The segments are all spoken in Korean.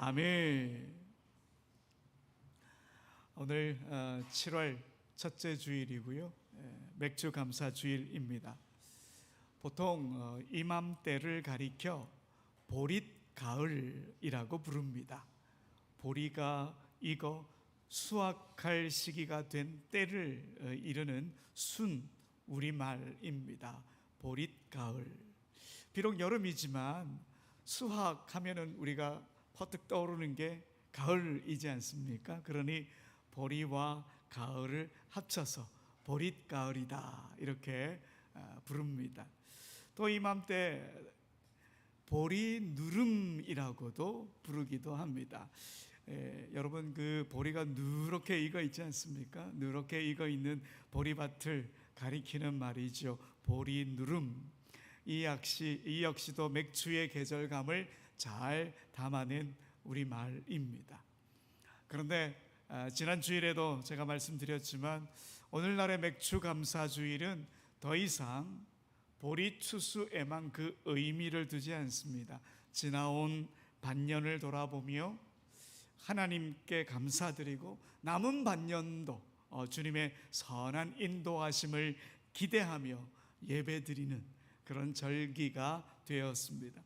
아멘. 오늘 7월 첫째 주일이고요. 맥주 감사 주일입니다. 보통 이맘때를 가리켜 보릿 가을이라고 부릅니다. 보리가 익어 수확할 시기가 된 때를 이르는 순 우리말입니다. 보릿 가을. 비록 여름이지만 수확하면은 우리가 퍼뜩 떠오르는 게 가을이지 않습니까? 그러니 보리와 가을을 합쳐서 보릿 가을이다 이렇게 부릅니다. 또 이맘때 보리 누름이라고도 부르기도 합니다. 여러분 그 보리가 누렇게 익어 있지 않습니까? 누렇게 익어 있는 보리밭을 가리키는 말이죠. 보리 누름. 이 역시도 맥주의 계절감을 잘 담아낸 우리말입니다. 그런데 지난 주일에도 제가 말씀드렸지만 오늘날의 맥주 감사 주일은 더 이상 보리 추수에만 그 의미를 두지 않습니다. 지나온 반년을 돌아보며 하나님께 감사드리고 남은 반년도 주님의 선한 인도하심을 기대하며 예배드리는 그런 절기가 되었습니다.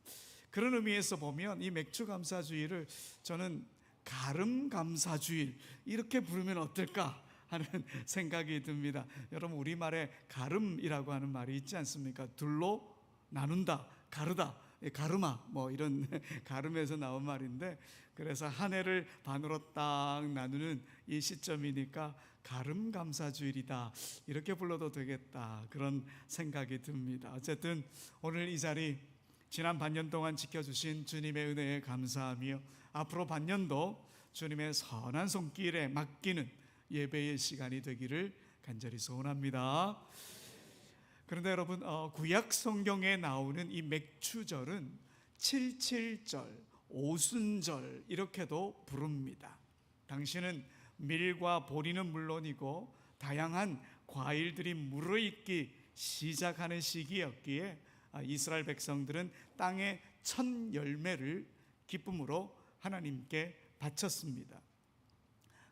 그런 의미에서 보면 이 맥주 감사 주일을 저는 가름 감사 주일 이렇게 부르면 어떨까 하는 생각이 듭니다. 여러분 우리말에 가름이라고 하는 말이 있지 않습니까? 둘로 나눈다, 가르다, 가르마 뭐 이런 가름에서 나온 말인데, 그래서 한 해를 반으로 딱 나누는 이 시점이니까 가름 감사 주일이다 이렇게 불러도 되겠다 그런 생각이 듭니다. 어쨌든 오늘 이 자리 지난 반년 동안 지켜주신 주님의 은혜에 감사하며 앞으로 반년도 주님의 선한 손길에 맡기는 예배의 시간이 되기를 간절히 소원합니다. 그런데 여러분 구약 성경에 나오는 이 맥추절은 칠칠절, 오순절 이렇게도 부릅니다. 당시는 밀과 보리는 물론이고 다양한 과일들이 무르익기 시작하는 시기였기에 이스라엘 백성들은 땅의 첫 열매를 기쁨으로 하나님께 바쳤습니다.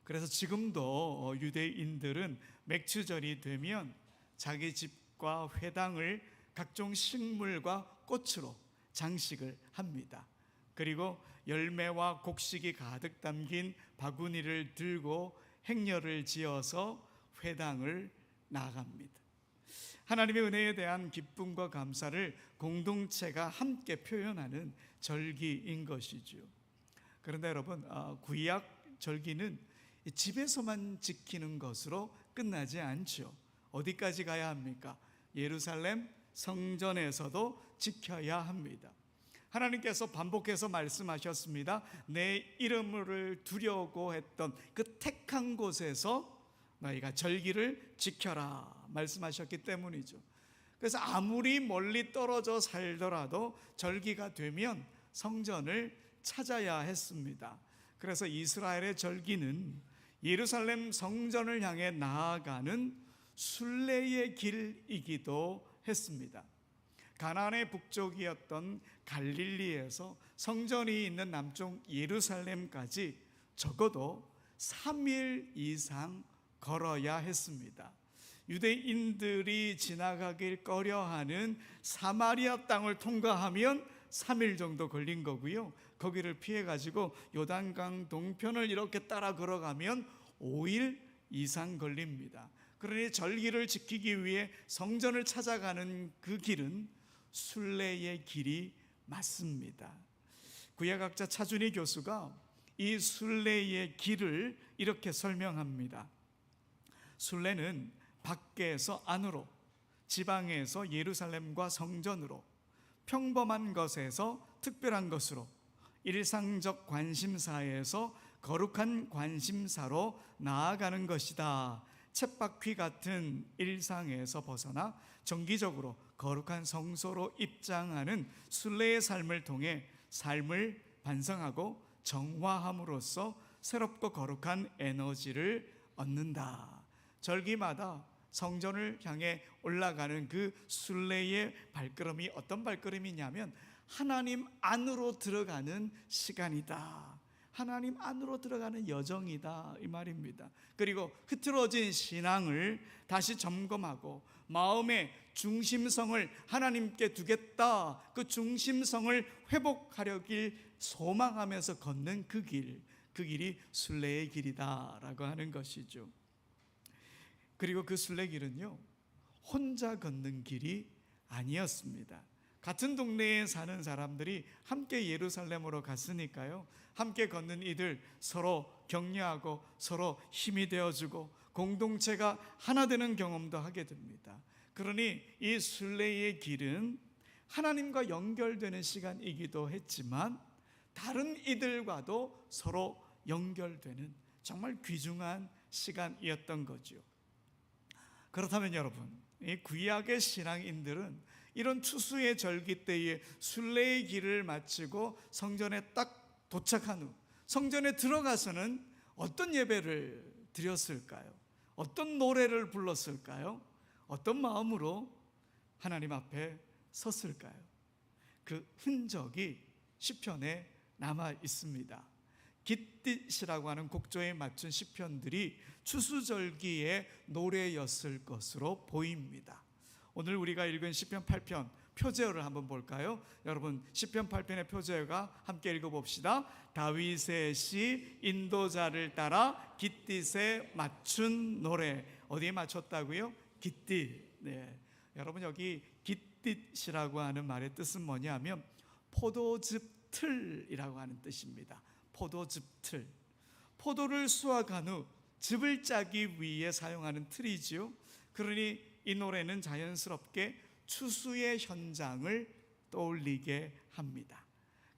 그래서 지금도 유대인들은 맥추절이 되면 자기 집과 회당을 각종 식물과 꽃으로 장식을 합니다. 그리고 열매와 곡식이 가득 담긴 바구니를 들고 행렬을 지어서 회당을 나갑니다. 하나님의 은혜에 대한 기쁨과 감사를 공동체가 함께 표현하는 절기인 것이죠. 그런데 여러분 구약 절기는 집에서만 지키는 것으로 끝나지 않죠. 어디까지 가야 합니까? 예루살렘 성전에서도 지켜야 합니다. 하나님께서 반복해서 말씀하셨습니다. 내 이름을 두려고 했던 그 택한 곳에서 너희가 절기를 지켜라 말씀하셨기 때문이죠. 그래서 아무리 멀리 떨어져 살더라도 절기가 되면 성전을 찾아야 했습니다. 그래서 이스라엘의 절기는 예루살렘 성전을 향해 나아가는 순례의 길이기도 했습니다. 가나안의 북쪽이었던 갈릴리에서 성전이 있는 남쪽 예루살렘까지 적어도 3일 이상 걸어야 했습니다. 유대인들이 지나가길 꺼려하는 사마리아 땅을 통과하면 3일 정도 걸린 거고요. 거기를 피해가지고 요단강 동편을 이렇게 따라 걸어가면 5일 이상 걸립니다. 그러니 절기를 지키기 위해 성전을 찾아가는 그 길은 순례의 길이 맞습니다. 구약학자 차준희 교수가 이 순례의 길을 이렇게 설명합니다. 순례는 밖에서 안으로, 지방에서 예루살렘과 성전으로, 평범한 것에서 특별한 것으로, 일상적 관심사에서 거룩한 관심사로 나아가는 것이다. 쳇바퀴 같은 일상에서 벗어나 정기적으로 거룩한 성소로 입장하는 순례의 삶을 통해 삶을 반성하고 정화함으로써 새롭고 거룩한 에너지를 얻는다. 절기마다 성전을 향해 올라가는 그 순례의 발걸음이 어떤 발걸음이냐면 하나님 안으로 들어가는 시간이다. 하나님 안으로 들어가는 여정이다 이 말입니다. 그리고 흐트러진 신앙을 다시 점검하고 마음의 중심성을 하나님께 두겠다, 그 중심성을 회복하려길 소망하면서 걷는 그 길이 순례의 길이다라고 하는 것이죠. 그리고 그 순례길은요, 혼자 걷는 길이 아니었습니다. 같은 동네에 사는 사람들이 함께 예루살렘으로 갔으니까요, 함께 걷는 이들 서로 격려하고 서로 힘이 되어주고 공동체가 하나 되는 경험도 하게 됩니다. 그러니 이 순례의 길은 하나님과 연결되는 시간이기도 했지만 다른 이들과도 서로 연결되는 정말 귀중한 시간이었던 거죠. 그렇다면 여러분, 이 구약의 신앙인들은 이런 추수의 절기 때에 순례의 길을 마치고 성전에 딱 도착한 후 성전에 들어가서는 어떤 예배를 드렸을까요? 어떤 노래를 불렀을까요? 어떤 마음으로 하나님 앞에 섰을까요? 그 흔적이 시편에 남아 있습니다. 깃딧이라고 하는 곡조에 맞춘 시편들이 추수절기의 노래였을 것으로 보입니다. 오늘 우리가 읽은 시편 8편 표제어를 한번 볼까요? 여러분, 시편 8편의 표제어가 함께 읽어봅시다. 다윗의 시 인도자를 따라 깃딧에 맞춘 노래. 어디에 맞췄다고요? 깃딧. 네. 여러분, 여기 깃딧이라고 하는 말의 뜻은 뭐냐면 포도즙 틀이라고 하는 뜻입니다. 포도즙 틀. 포도를 수확한 후 즙을 짜기 위해 사용하는 틀이지요. 그러니 이 노래는 자연스럽게 추수의 현장을 떠올리게 합니다.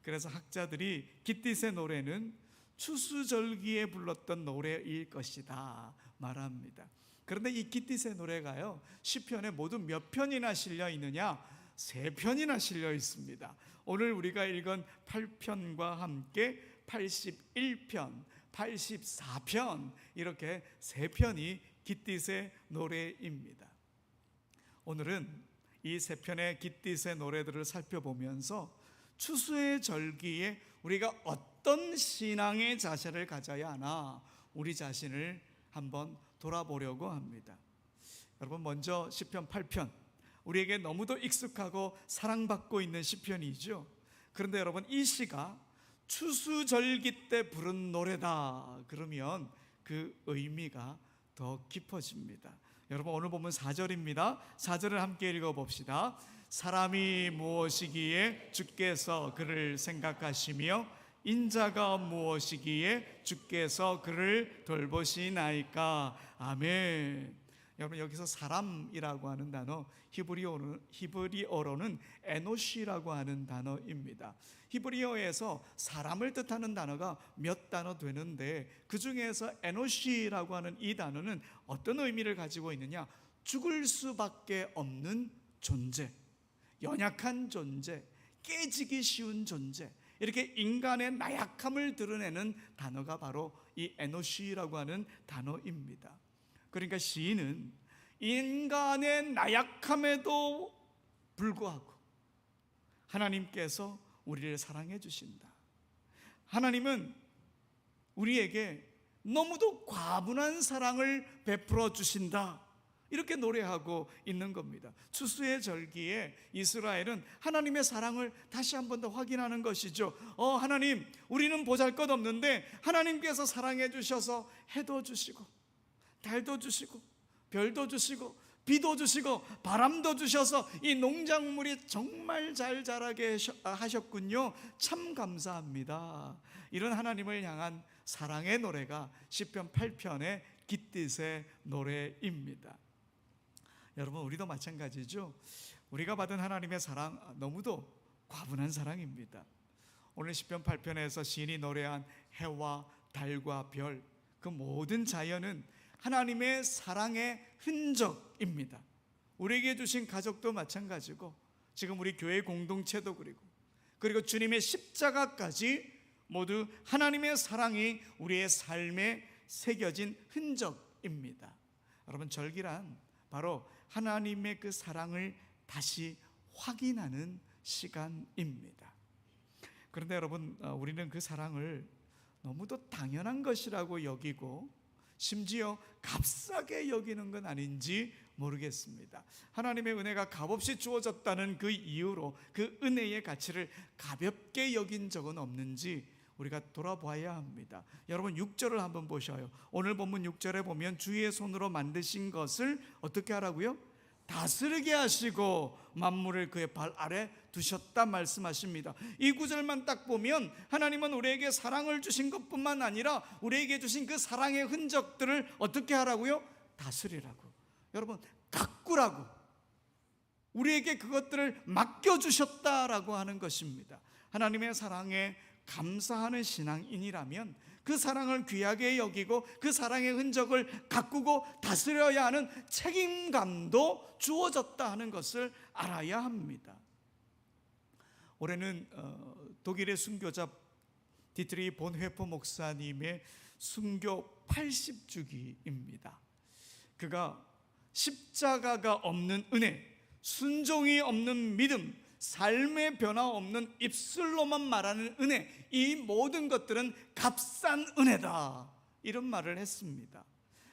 그래서 학자들이 깃딧의 노래는 추수절기에 불렀던 노래일 것이다 말합니다. 그런데 이 깃딧의 노래가요, 시편에 모두 몇 편이나 실려 있느냐? 3편이나 실려 있습니다. 오늘 우리가 읽은 8편과 함께 81편, 84편 이렇게 3편이 깃딧의 노래입니다. 오늘은 이 3편의 깃딧의 노래들을 살펴보면서 추수의 절기에 우리가 어떤 신앙의 자세를 가져야 하나 우리 자신을 한번 돌아보려고 합니다. 여러분, 먼저 시편 8편, 우리에게 너무도 익숙하고 사랑받고 있는 시편이죠. 그런데 여러분, 이 시가 추수절기 때 부른 노래다 그러면 그 의미가 더 깊어집니다. 여러분, 오늘 보면 4절입니다. 4절을 함께 읽어봅시다. 사람이 무엇이기에 주께서 그를 생각하시며 인자가 무엇이기에 주께서 그를 돌보시나이까. 아멘. 여러분, 여기서 사람이라고 하는 단어 히브리어로는 에노시라고 하는 단어입니다. 히브리어에서 사람을 뜻하는 단어가 몇 단어 되는데 그 중에서 에노시라고 하는 이 단어는 어떤 의미를 가지고 있느냐? 죽을 수밖에 없는 존재, 연약한 존재, 깨지기 쉬운 존재, 이렇게 인간의 나약함을 드러내는 단어가 바로 이 에노시라고 하는 단어입니다. 그러니까 시인은 인간의 나약함에도 불구하고 하나님께서 우리를 사랑해 주신다. 하나님은 우리에게 너무도 과분한 사랑을 베풀어 주신다. 이렇게 노래하고 있는 겁니다. 추수의 절기에 이스라엘은 하나님의 사랑을 다시 한 번 더 확인하는 것이죠. 하나님, 우리는 보잘것없는데 하나님께서 사랑해 주셔서 해도 주시고 달도 주시고 별도 주시고 비도 주시고 바람도 주셔서 이 농작물이 정말 잘 자라게 하셨군요. 참 감사합니다. 이런 하나님을 향한 사랑의 노래가 시편 8편의 깃딧의 노래입니다. 여러분, 우리도 마찬가지죠. 우리가 받은 하나님의 사랑 너무도 과분한 사랑입니다. 오늘 시편 8편에서 시인이 노래한 해와 달과 별, 그 모든 자연은 하나님의 사랑의 흔적입니다. 우리에게 주신 가족도 마찬가지고 지금 우리 교회 공동체도 그리고 주님의 십자가까지 모두 하나님의 사랑이 우리의 삶에 새겨진 흔적입니다. 여러분, 절기란 바로 하나님의 그 사랑을 다시 확인하는 시간입니다. 그런데 여러분, 우리는 그 사랑을 너무도 당연한 것이라고 여기고 심지어 값싸게 여기는 건 아닌지 모르겠습니다. 하나님의 은혜가 값없이 주어졌다는 그 이유로 그 은혜의 가치를 가볍게 여긴 적은 없는지 우리가 돌아봐야 합니다. 여러분 6절을 한번 보셔요. 오늘 본문 6절에 보면 주의 손으로 만드신 것을 어떻게 하라고요? 다스리게 하시고 만물을 그의 발 아래 두셨다 말씀하십니다. 이 구절만 딱 보면 하나님은 우리에게 사랑을 주신 것뿐만 아니라 우리에게 주신 그 사랑의 흔적들을 어떻게 하라고요? 다스리라고. 여러분 가꾸라고, 우리에게 그것들을 맡겨주셨다라고 하는 것입니다. 하나님의 사랑에 감사하는 신앙인이라면 그 사랑을 귀하게 여기고 그 사랑의 흔적을 가꾸고 다스려야 하는 책임감도 주어졌다 하는 것을 알아야 합니다. 올해는 독일의 순교자 디트리 본회퍼 목사님의 순교 80주기입니다. 그가 십자가가 없는 은혜, 순종이 없는 믿음, 삶의 변화 없는 입술로만 말하는 은혜, 이 모든 것들은 값싼 은혜다, 이런 말을 했습니다.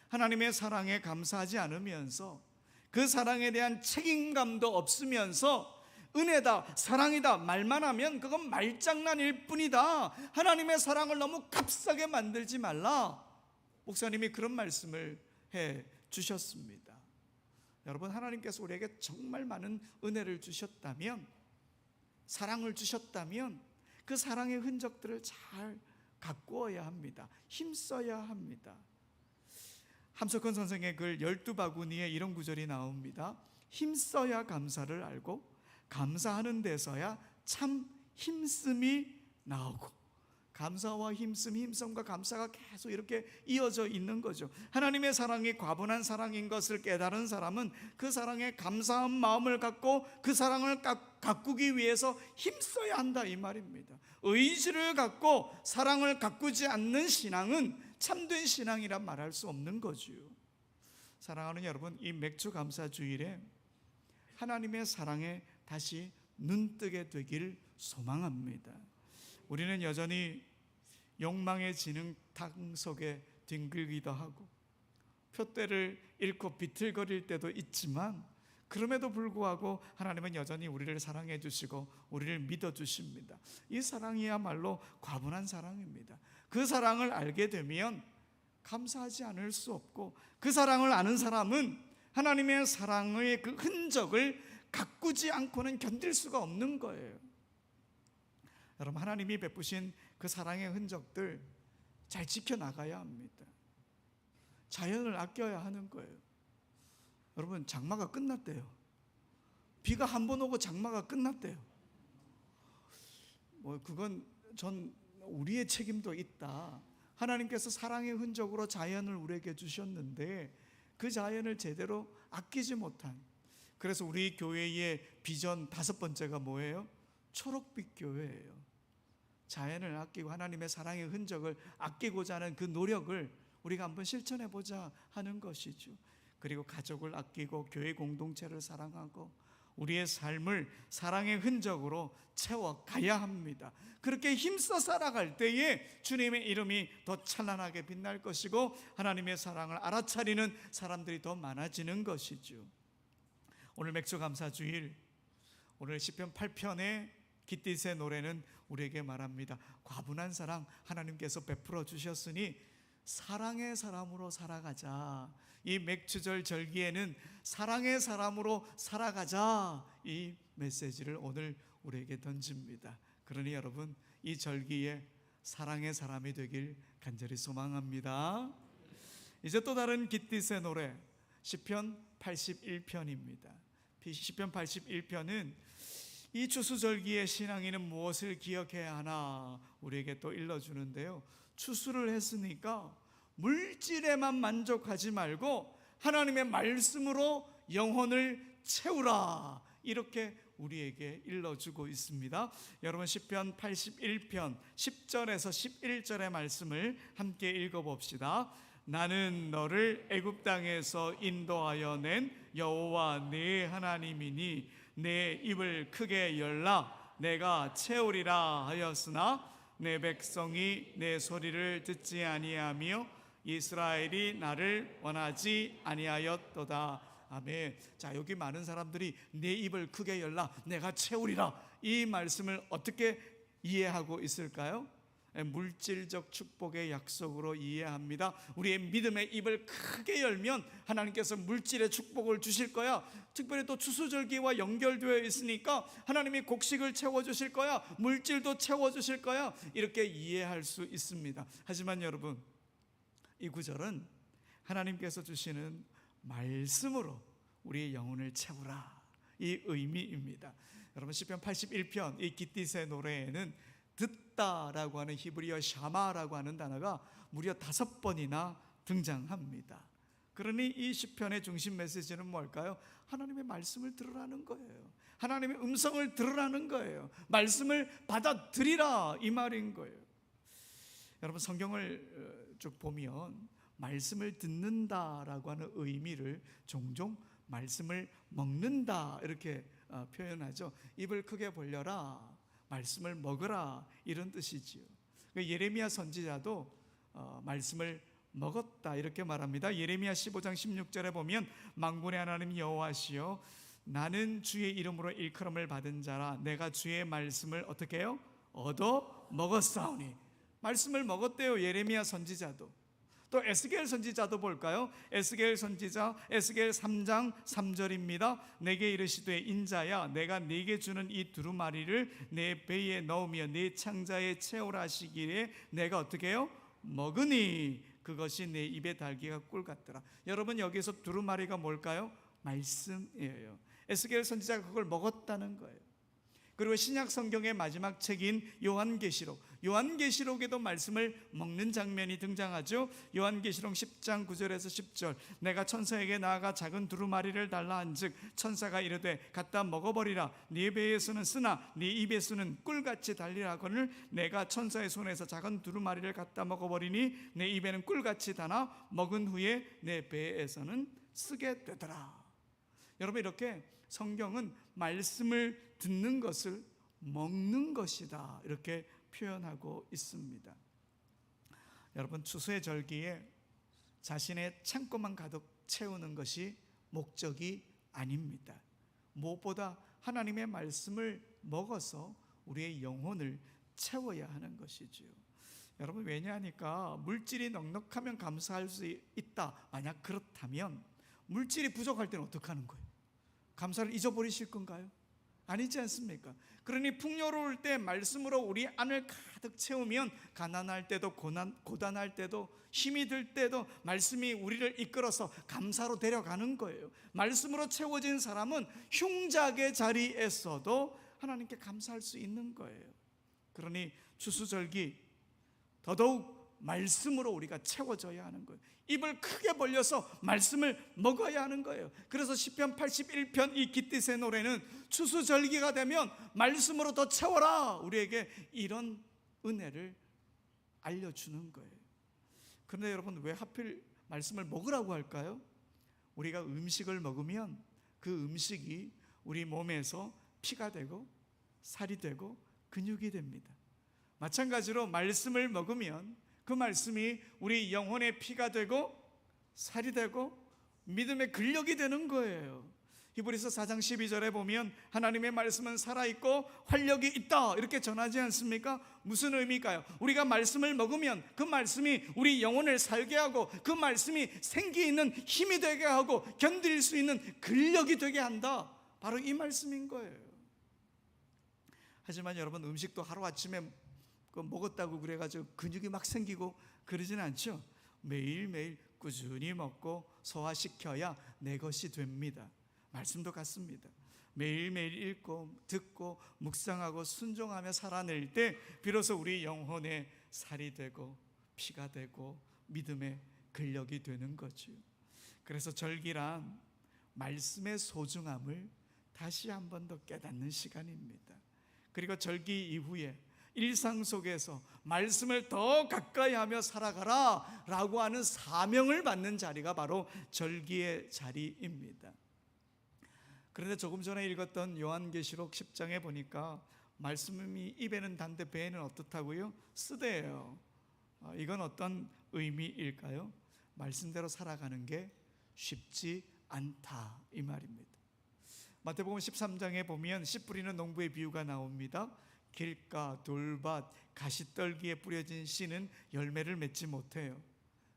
하나님의 사랑에 감사하지 않으면서 그 사랑에 대한 책임감도 없으면서 은혜다, 사랑이다 말만 하면 그건 말장난일 뿐이다, 하나님의 사랑을 너무 값싸게 만들지 말라, 목사님이 그런 말씀을 해 주셨습니다. 여러분, 하나님께서 우리에게 정말 많은 은혜를 주셨다면, 사랑을 주셨다면 그 사랑의 흔적들을 잘 가꾸어야 합니다. 힘써야 합니다. 함석헌 선생의 글 12바구니에 이런 구절이 나옵니다. 힘써야 감사를 알고 감사하는 데서야 참 힘씀이 나오고. 감사와 힘씀, 힘성과 감사가 계속 이렇게 이어져 있는 거죠. 하나님의 사랑이 과분한 사랑인 것을 깨달은 사람은 그 사랑에 감사한 마음을 갖고 그 사랑을 가꾸기 위해서 힘써야 한다, 이 말입니다. 의지를 갖고 사랑을 가꾸지 않는 신앙은 참된 신앙이라 말할 수 없는 거죠. 사랑하는 여러분, 이 맥주 감사 주일에 하나님의 사랑에 다시 눈뜨게 되길 소망합니다. 우리는 여전히 욕망의 진흙탕 속에 뒹굴기도 하고 푯대를 잃고 비틀거릴 때도 있지만, 그럼에도 불구하고 하나님은 여전히 우리를 사랑해 주시고 우리를 믿어 주십니다. 이 사랑이야말로 과분한 사랑입니다. 그 사랑을 알게 되면 감사하지 않을 수 없고, 그 사랑을 아는 사람은 하나님의 사랑의 그 흔적을 가꾸지 않고는 견딜 수가 없는 거예요. 여러분, 하나님이 베푸신 그 사랑의 흔적들 잘 지켜나가야 합니다. 자연을 아껴야 하는 거예요. 여러분, 장마가 끝났대요. 비가 한 번 오고 장마가 끝났대요. 그건 전 우리의 책임도 있다. 하나님께서 사랑의 흔적으로 자연을 우리에게 주셨는데 그 자연을 제대로 아끼지 못한, 그래서 우리 교회의 비전 5번째가 뭐예요? 초록빛 교회예요. 자연을 아끼고 하나님의 사랑의 흔적을 아끼고자 하는 그 노력을 우리가 한번 실천해 보자 하는 것이죠. 그리고 가족을 아끼고 교회 공동체를 사랑하고 우리의 삶을 사랑의 흔적으로 채워가야 합니다. 그렇게 힘써 살아갈 때에 주님의 이름이 더 찬란하게 빛날 것이고 하나님의 사랑을 알아차리는 사람들이 더 많아지는 것이죠. 오늘 맥주감사주일, 오늘 시편 8편의 깃딧의 노래는 우리에게 말합니다. 과분한 사랑 하나님께서 베풀어 주셨으니 사랑의 사람으로 살아가자. 이 맥주절 절기에는 사랑의 사람으로 살아가자, 이 메시지를 오늘 우리에게 던집니다. 그러니 여러분, 이 절기에 사랑의 사람이 되길 간절히 소망합니다. 이제 또 다른 깃딧의 노래, 시편 81편입니다. 시편 81편은 이 추수절기의 신앙인은 무엇을 기억해야 하나 우리에게 또 일러주는데요. 추수를 했으니까 물질에만 만족하지 말고 하나님의 말씀으로 영혼을 채우라, 이렇게 우리에게 일러주고 있습니다. 여러분, 시편 81편 10절에서 11절의 말씀을 함께 읽어봅시다. 나는 너를 애굽 땅에서 인도하여 낸 여호와 네 하나님이니 내 입을 크게 열라 내가 채우리라 하였으나 내 백성이 내 소리를 듣지 아니하며 이스라엘이 나를 원하지 아니하였도다. 아멘. 자, 여기 많은 사람들이 내 입을 크게 열라 내가 채우리라 이 말씀을 어떻게 이해하고 있을까요? 물질적 축복의 약속으로 이해합니다. 우리의 믿음의 입을 크게 열면 하나님께서 물질의 축복을 주실 거야. 특별히 또 추수절기와 연결되어 있으니까 하나님이 곡식을 채워주실 거야, 물질도 채워주실 거야, 이렇게 이해할 수 있습니다. 하지만 여러분, 이 구절은 하나님께서 주시는 말씀으로 우리의 영혼을 채우라 이 의미입니다. 여러분, 시편 81편 이 깃딧의 노래에는 듣다라고 하는 히브리어 샤마라고 하는 단어가 무려 5번이나 등장합니다. 그러니 이 시편의 중심 메시지는 뭘까요? 하나님의 말씀을 들으라는 거예요. 하나님의 음성을 들으라는 거예요. 말씀을 받아들이라 이 말인 거예요. 여러분, 성경을 쭉 보면 말씀을 듣는다라고 하는 의미를 종종 말씀을 먹는다 이렇게 표현하죠. 입을 크게 벌려라, 말씀을 먹으라 이런 뜻이지요. 예레미야 선지자도 말씀을 먹었다 이렇게 말합니다. 예레미야 15장 16절에 보면 만군의 하나님 여호와시여 나는 주의 이름으로 일컬음을 받은 자라 내가 주의 말씀을 어떻게 해요? 얻어 먹었사오니. 말씀을 먹었대요, 예레미야 선지자도. 또 에스겔 선지자도 볼까요? 에스겔 선지자 에스겔 3장 3절입니다. 내게 이르시되 인자야 내가 네게 주는 이 두루마리를 내 배에 넣으며 네 창자에 채우라 하시기에 내가 어떻게 해요? 먹으니 그것이 내 입에 달기가 꿀 같더라. 여러분, 여기서 두루마리가 뭘까요? 말씀이에요. 에스겔 선지자가 그걸 먹었다는 거예요. 그리고 신약 성경의 마지막 책인 요한계시록에도 말씀을 먹는 장면이 등장하죠. 요한계시록 10장 9절에서 10절 내가 천사에게 나아가 작은 두루마리를 달라 한즉 천사가 이르되 갖다 먹어버리라. 네 배에서는 쓰나 네 입에서는 꿀같이 달리라거늘 내가 천사의 손에서 작은 두루마리를 갖다 먹어버리니 내 입에는 꿀같이 다나 먹은 후에 내 배에서는 쓰게 되더라. 여러분, 이렇게 성경은 말씀을 듣는 것을 먹는 것이다 이렇게 표현하고 있습니다. 여러분, 추수의 절기에 자신의 창고만 가득 채우는 것이 목적이 아닙니다. 무엇보다 하나님의 말씀을 먹어서 우리의 영혼을 채워야 하는 것이지요. 여러분, 왜냐하니까 물질이 넉넉하면 감사할 수 있다. 만약 그렇다면 물질이 부족할 때는 어떻게 하는 거예요? 감사를 잊어버리실 건가요? 아니지 않습니까? 그러니 풍요로울 때 말씀으로 우리 안을 가득 채우면 가난할 때도 고단할 때도 힘이 들 때도 말씀이 우리를 이끌어서 감사로 데려가는 거예요. 말씀으로 채워진 사람은 흉작의 자리에서도 하나님께 감사할 수 있는 거예요. 그러니 추수절기 더더욱 말씀으로 우리가 채워져야 하는 거예요. 입을 크게 벌려서 말씀을 먹어야 하는 거예요. 그래서 시편 81편 이 깃딧의 노래는 추수절기가 되면 말씀으로 더 채워라, 우리에게 이런 은혜를 알려주는 거예요. 그런데 여러분, 왜 하필 말씀을 먹으라고 할까요? 우리가 음식을 먹으면 그 음식이 우리 몸에서 피가 되고 살이 되고 근육이 됩니다. 마찬가지로 말씀을 먹으면 그 말씀이 우리 영혼의 피가 되고 살이 되고 믿음의 근력이 되는 거예요. 히브리서 4장 12절에 보면 하나님의 말씀은 살아있고 활력이 있다 이렇게 전하지 않습니까? 무슨 의미일까요? 우리가 말씀을 먹으면 그 말씀이 우리 영혼을 살게 하고 그 말씀이 생기 있는 힘이 되게 하고 견딜 수 있는 근력이 되게 한다. 바로 이 말씀인 거예요. 하지만 여러분, 음식도 하루아침에 먹었다고 그래가지고 근육이 막 생기고 그러진 않죠. 매일매일 꾸준히 먹고 소화시켜야 내 것이 됩니다. 말씀도 같습니다. 매일매일 읽고 듣고 묵상하고 순종하며 살아낼 때 비로소 우리 영혼의 살이 되고 피가 되고 믿음의 근력이 되는 거죠. 그래서 절기란 말씀의 소중함을 다시 한 번 더 깨닫는 시간입니다. 그리고 절기 이후에 일상 속에서 말씀을 더 가까이 하며 살아가라 라고 하는 사명을 받는 자리가 바로 절기의 자리입니다. 그런데 조금 전에 읽었던 요한계시록 10장에 보니까 말씀이 입에는 단데 배에는 어떻다고요? 쓰대요. 이건 어떤 의미일까요? 말씀대로 살아가는 게 쉽지 않다 이 말입니다. 마태복음 13장에 보면 씨 뿌리는 농부의 비유가 나옵니다. 길가, 돌밭, 가시떨기에 뿌려진 씨는 열매를 맺지 못해요.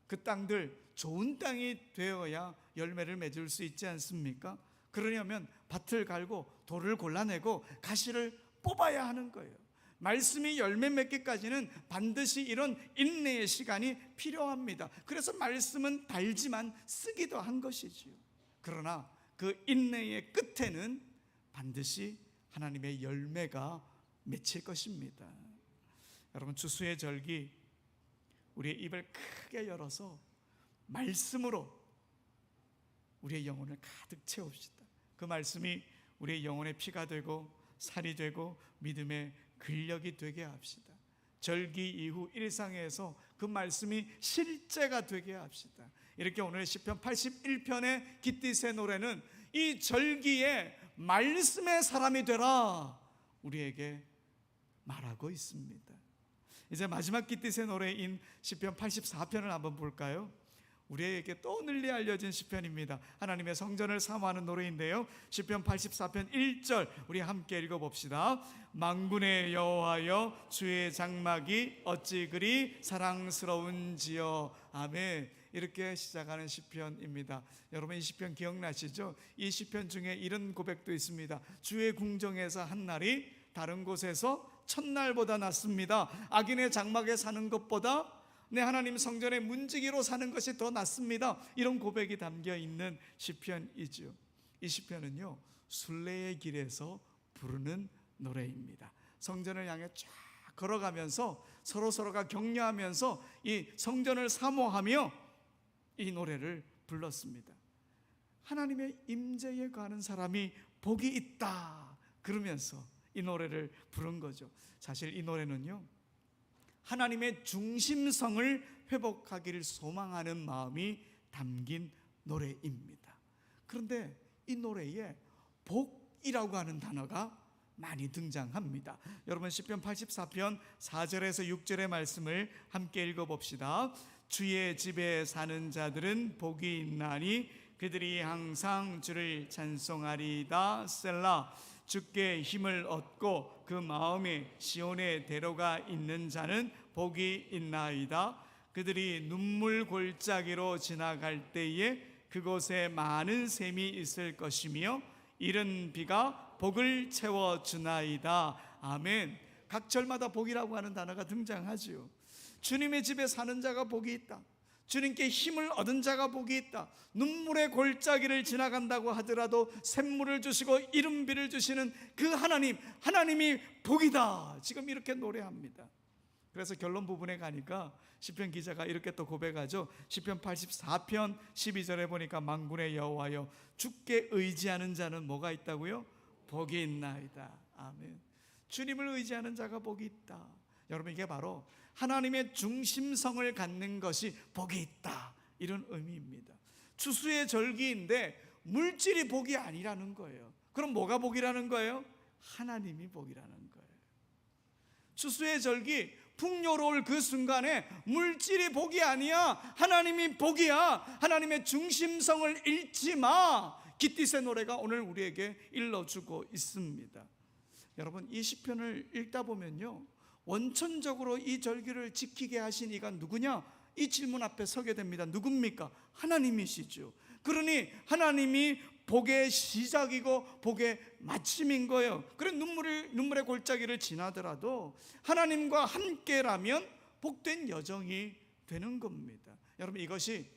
그 땅들 좋은 땅이 되어야 열매를 맺을 수 있지 않습니까? 그러려면 밭을 갈고 돌을 골라내고 가시를 뽑아야 하는 거예요. 말씀이 열매 맺기까지는 반드시 이런 인내의 시간이 필요합니다. 그래서 말씀은 달지만 쓰기도 한 것이지요. 그러나 그 인내의 끝에는 반드시 하나님의 열매가 맺힐 것입니다. 여러분, 추수의 절기 우리의 입을 크게 열어서 말씀으로 우리의 영혼을 가득 채웁시다. 그 말씀이 우리의 영혼의 피가 되고 살이 되고 믿음의 근력이 되게 합시다. 절기 이후 일상에서 그 말씀이 실제가 되게 합시다. 이렇게 오늘 시편 81편의 깃딧의 노래는 이 절기에 말씀의 사람이 되라 우리에게 말하고 있습니다. 이제 마지막 깃딧의 노래인 시편 84편을 한번 볼까요? 우리에게 또 널리 알려진 시편입니다. 하나님의 성전을 사모하는 노래인데요. 시편 84편 1절 우리 함께 읽어봅시다. 만군의 여호와여 주의 장막이 어찌 그리 사랑스러운지요. 아멘. 이렇게 시작하는 시편입니다. 여러분, 이 시편 기억나시죠? 이 시편 중에 이런 고백도 있습니다. 주의 궁정에서 한 날이 다른 곳에서 첫날보다 낫습니다. 악인의 장막에 사는 것보다 내 하나님 성전의 문지기로 사는 것이 더 낫습니다. 이런 고백이 담겨 있는 시편이죠. 이 시편은요, 순례의 길에서 부르는 노래입니다. 성전을 향해 쫙 걸어가면서 서로가 격려하면서 이 성전을 사모하며 이 노래를 불렀습니다. 하나님의 임재에 가는 사람이 복이 있다 그러면서 이 노래를 부른 거죠. 사실 이 노래는요, 하나님의 중심성을 회복하기를 소망하는 마음이 담긴 노래입니다. 그런데 이 노래에 복이라고 하는 단어가 많이 등장합니다. 여러분, 시편 84편 4절에서 6절의 말씀을 함께 읽어봅시다. 주의 집에 사는 자들은 복이 있나니 그들이 항상 주를 찬송하리다. 셀라. 주께 힘을 얻고 그 마음에 시온의 대로가 있는 자는 복이 있나이다. 그들이 눈물 골짜기로 지나갈 때에 그곳에 많은 샘이 있을 것이며 이른 비가 복을 채워주나이다. 아멘. 각 절마다 복이라고 하는 단어가 등장하지요. 주님의 집에 사는 자가 복이 있다. 주님께 힘을 얻은 자가 복이 있다. 눈물의 골짜기를 지나간다고 하더라도 샘물을 주시고 이른 비를 주시는 그 하나님이 복이다. 지금 이렇게 노래합니다. 그래서 결론 부분에 가니까 시편 기자가 이렇게 또 고백하죠. 시편 84편 12절에 보니까 만군의 여호와여 주께 의지하는 자는 뭐가 있다고요? 복이 있나이다. 아멘. 주님을 의지하는 자가 복이 있다. 여러분, 이게 바로 하나님의 중심성을 갖는 것이 복이 있다, 이런 의미입니다. 추수의 절기인데 물질이 복이 아니라는 거예요. 그럼 뭐가 복이라는 거예요? 하나님이 복이라는 거예요. 추수의 절기 풍요로울 그 순간에 물질이 복이 아니야, 하나님이 복이야. 하나님의 중심성을 잃지 마. 깃딧의 노래가 오늘 우리에게 일러주고 있습니다. 여러분, 이 시편을 읽다 보면요, 원천적으로 이 절기를 지키게 하신 이가 누구냐? 이 질문 앞에 서게 됩니다. 누굽니까? 하나님이시죠. 그러니 하나님이 복의 시작이고 복의 마침인 거예요. 그래, 눈물의 골짜기를 지나더라도 하나님과 함께라면 복된 여정이 되는 겁니다. 여러분, 이것이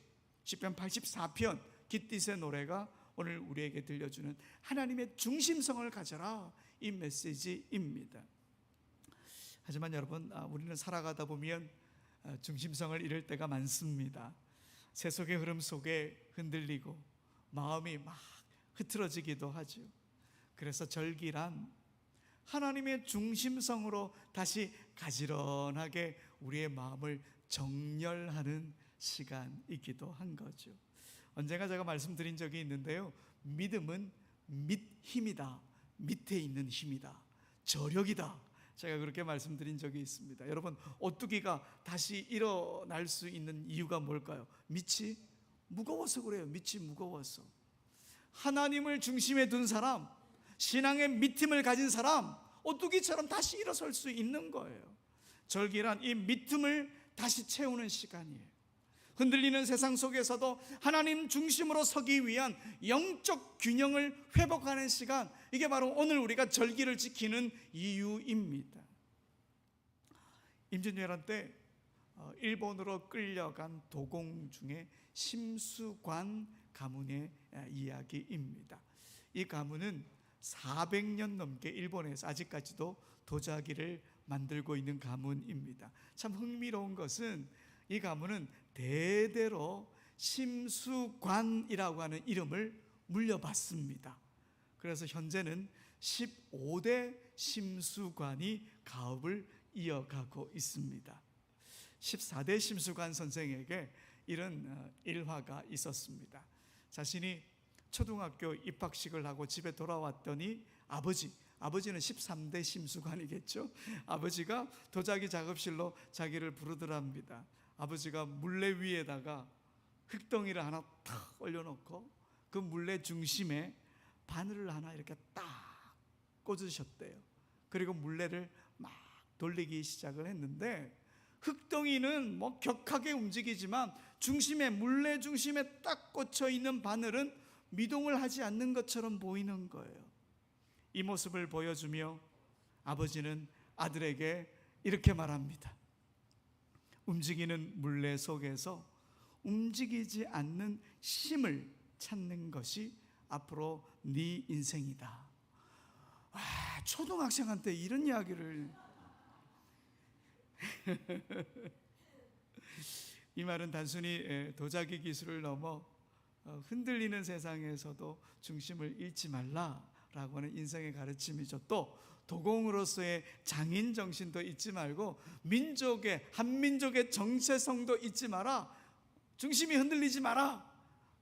시편 84편 깃딧의 노래가 오늘 우리에게 들려주는 하나님의 중심성을 가져라, 이 메시지입니다. 하지만 여러분, 우리는 살아가다 보면 중심성을 잃을 때가 많습니다. 세속의 흐름 속에 흔들리고 마음이 막 흐트러지기도 하죠. 그래서 절기란 하나님의 중심성으로 다시 가지런하게 우리의 마음을 정렬하는 시간이기도 한 거죠. 언젠가 제가 말씀드린 적이 있는데요, 믿음은 힘이다. 밑에 있는 힘이다. 저력이다. 제가 그렇게 말씀드린 적이 있습니다. 여러분, 오뚜기가 다시 일어날 수 있는 이유가 뭘까요? 밑이 무거워서 그래요. 밑이 무거워서. 하나님을 중심에 둔 사람, 신앙의 밑임을 가진 사람, 오뚜기처럼 다시 일어설 수 있는 거예요. 절기란 이 밑임을 다시 채우는 시간이에요. 흔들리는 세상 속에서도 하나님 중심으로 서기 위한 영적 균형을 회복하는 시간, 이게 바로 오늘 우리가 절기를 지키는 이유입니다. 임진왜란 때 일본으로 끌려간 도공 중에 심수관 가문의 이야기입니다. 이 가문은 400년 넘게 일본에서 아직까지도 도자기를 만들고 있는 가문입니다. 참 흥미로운 것은 이 가문은 대대로 심수관이라고 하는 이름을 물려받습니다. 그래서 현재는 15대 심수관이 가업을 이어가고 있습니다. 14대 심수관 선생에게 이런 일화가 있었습니다. 자신이 초등학교 입학식을 하고 집에 돌아왔더니 아버지는 13대 심수관이겠죠. 아버지가 도자기 작업실로 자기를 부르더랍니다. 아버지가 물레 위에다가 흙덩이를 하나 탁 올려놓고 그 물레 중심에 바늘을 하나 이렇게 딱 꽂으셨대요. 그리고 물레를 막 돌리기 시작을 했는데 흙덩이는 뭐 격하게 움직이지만 물레 중심에 딱 꽂혀 있는 바늘은 미동을 하지 않는 것처럼 보이는 거예요. 이 모습을 보여주며 아버지는 아들에게 이렇게 말합니다. 움직이는 물레 속에서 움직이지 않는 힘을 찾는 것이 앞으로 네 인생이다. 초등학생한테 이런 이야기를 이 말은 단순히 도자기 기술을 넘어 흔들리는 세상에서도 중심을 잃지 말라라고 하는 인생의 가르침이죠. 또 도공으로서의 장인 정신도 잊지 말고 한민족의 정체성도 잊지 마라. 중심이 흔들리지 마라.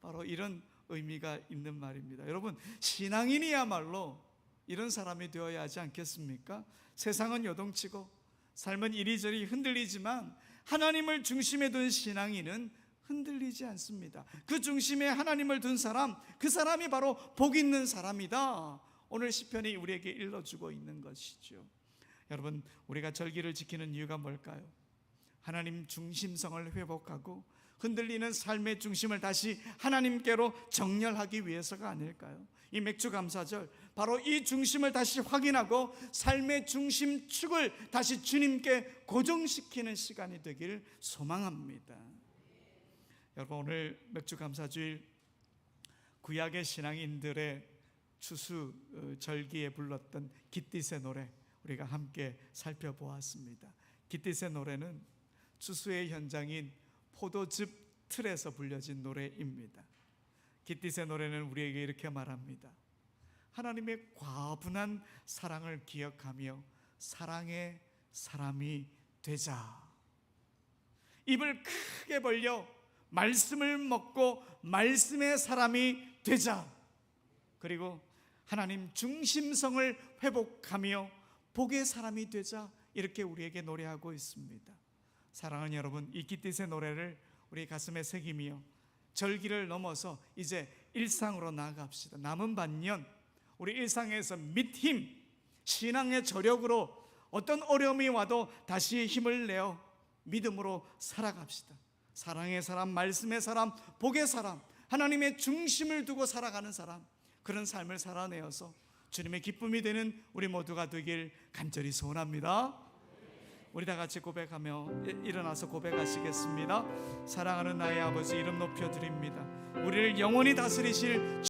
바로 이런 의미가 있는 말입니다. 여러분, 신앙인이야말로 이런 사람이 되어야 하지 않겠습니까? 세상은 요동치고 삶은 이리저리 흔들리지만 하나님을 중심에 둔 신앙인은 흔들리지 않습니다. 그 중심에 하나님을 둔 사람, 그 사람이 바로 복 있는 사람이다. 오늘 시편이 우리에게 일러주고 있는 것이죠. 여러분, 우리가 절기를 지키는 이유가 뭘까요? 하나님 중심성을 회복하고 흔들리는 삶의 중심을 다시 하나님께로 정렬하기 위해서가 아닐까요? 이 맥주감사절, 바로 이 중심을 다시 확인하고 삶의 중심축을 다시 주님께 고정시키는 시간이 되길 소망합니다. 여러분, 오늘 맥주감사주일 구약의 신앙인들의 추수 절기에 불렀던 깃딧의 노래, 우리가 함께 살펴보았습니다. 깃딧의 노래는 추수의 현장인 포도즙 틀에서 불려진 노래입니다. 깃딧의 노래는 우리에게 이렇게 말합니다. 하나님의 과분한 사랑을 기억하며 사랑의 사람이 되자. 입을 크게 벌려 말씀을 먹고 말씀의 사람이 되자. 그리고 하나님 중심성을 회복하며 복의 사람이 되자. 이렇게 우리에게 노래하고 있습니다. 사랑하는 여러분, 이 깃딧의 노래를 우리 가슴에 새기며 절기를 넘어서 이제 일상으로 나아갑시다. 남은 반년 우리 일상에서 밑힘, 신앙의 저력으로 어떤 어려움이 와도 다시 힘을 내어 믿음으로 살아갑시다. 사랑의 사람, 말씀의 사람, 복의 사람, 하나님의 중심을 두고 살아가는 사람, 그런 삶을 살아내어서 주님의 기쁨이 되는 우리 모두가 되길 간절히 소원합니다. 우리 다 같이 고백하며 일어나서 고백하시겠습니다. 사랑하는 나의 아버지, 이름 높여드립니다. 우리를 영원히 다스리실